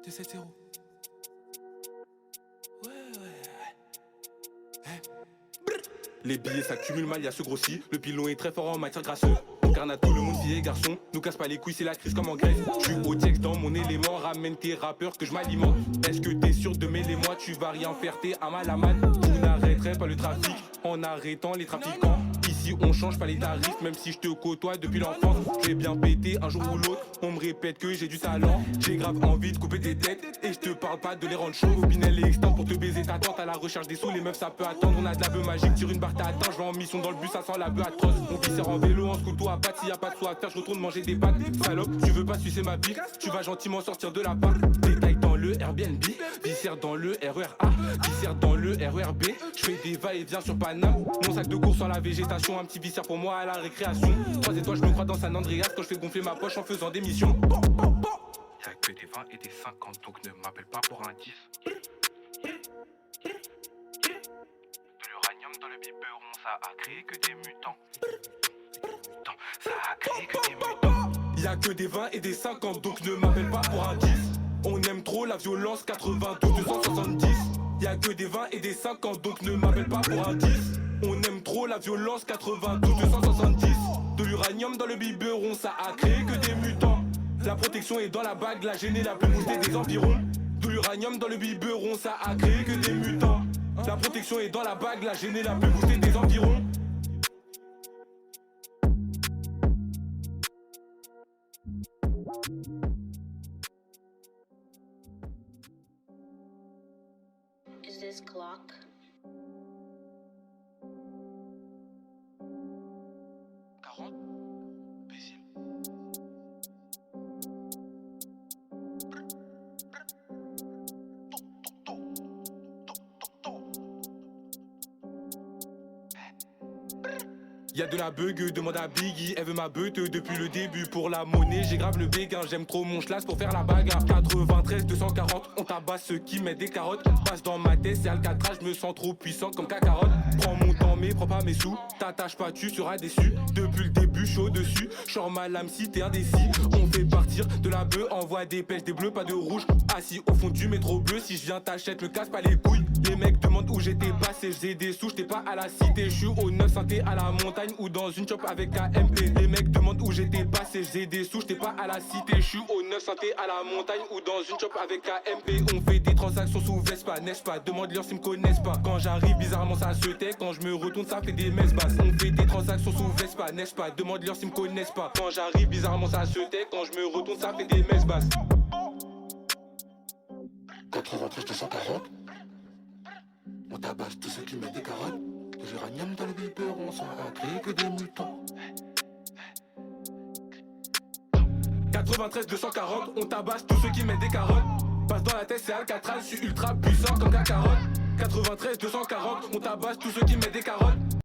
270. Ouais. Les billets s'accumulent mal, y'a ce grossi. Le pilon est très fort en matière grasseuse. On carne à tout le monde, filles et garçons. Nous casse pas les couilles, c'est la crise comme en Grèce. Je suis au texte dans mon élément. Ramène tes rappeurs que je m'alimente. Est-ce que t'es sûr de mêler moi? Tu vas rien faire, t'es un malaman. Vous n'arrêterez pas le trafic en arrêtant les trafiquants. Ici on change pas les tarifs, même si je te côtoie depuis l'enfance. Je vais bien péter un jour ou l'autre. On me répète que j'ai du talent. J'ai grave envie de couper des têtes. Et je te parle pas de les rendre chauds. Opinel et extant pour te baiser ta tante. À la recherche des sous, les meufs ça peut attendre. On a de la bœuf magique, tire une barre t'attends. Je vais en mission dans le bus, ça sent la bœuf atroce. On viscère en vélo, en scooter à pattes. S'il y a pas de soin à faire, je retourne manger des pâtes. Salope, tu veux pas sucer ma bite? Tu vas gentiment sortir de la part. Détail dans le Airbnb, viscère dans le RERA, viscère dans le RERB. Je fais des va-et-vient sur Paname. Mon sac de course en la végétation, un petit viscère pour moi à la récréation. 3 étoiles, je me crois dans San Andreas quand je fais gonfler ma poche en faisant des missions. Y'a que des 20 et des 50, donc ne m'appelle pas pour un 10. De l'uranium dans le biberon, ça a créé que des mutants. Ça a créé que des mutants. Y'a que des 20 et des 50, donc ne m'appelle pas pour un 10. On aime trop la violence, 92, 270. Y'a que des 20 et des 50, donc ne m'appelle pas pour un 10. On aime trop la violence, 92, 270. De l'uranium dans le biberon, ça a créé que des mutants. La protection est dans la bague, la gênée la plus boostée des environs. De l'uranium dans le biberon, ça a créé que des mutants. La protection est dans la bague, la gênée la plus boostée des environs. Is this clock? Y'a de la bug, demande à Biggie, elle veut ma beute depuis le début. Pour la monnaie, j'ai grave le béguin, j'aime trop mon schlass pour faire la bagarre. 93, 240, on tabasse ceux qui mettent des carottes. Passe dans ma tête, c'est Alcatraz, je me sens trop puissant comme Kakarot. Prends mon temps mais prends pas mes sous, t'attaches pas, tu seras déçu. Depuis le début, je suis au-dessus, j'sors ma lame si t'es indécis. On fait partir de la bœuf, envoie des pêches, des bleus, pas de rouge. Assis au fond du métro bleu, si je viens t'achète, me casse pas les couilles. Les mecs demandent où j'étais passé, j'ai des sous, j'étais pas à la cité. Je suis au 9 synthé à la montagne ou dans une chop avec KMP. Les mecs demandent où j'étais passé, j'ai des sous, j'étais pas à la cité. Je suis au 9 synthé à la montagne ou dans une chop avec KMP. On fait des transactions sous Vespa, n'est-ce pas? Demande-leur s'ils me connaissent pas. Quand j'arrive bizarrement ça se tait, quand je me retourne ça fait des messes basses. On fait des transactions sous Vespa, n'est-ce pas? Demande-leur s'ils me connaissent pas. Quand j'arrive bizarrement ça se tait, quand je me retourne ça fait des messes basses. 93 240. On tabasse tous ceux qui mettent des carottes. De l'uranium dans le biberon, ça a créé que des mutants. 93 240, on tabasse tous ceux qui mettent des carottes. Passe dans la tête c'est Alcatraz, je suis ultra puissant comme Kakarot. 93 240, on tabasse tous ceux qui mettent des carottes.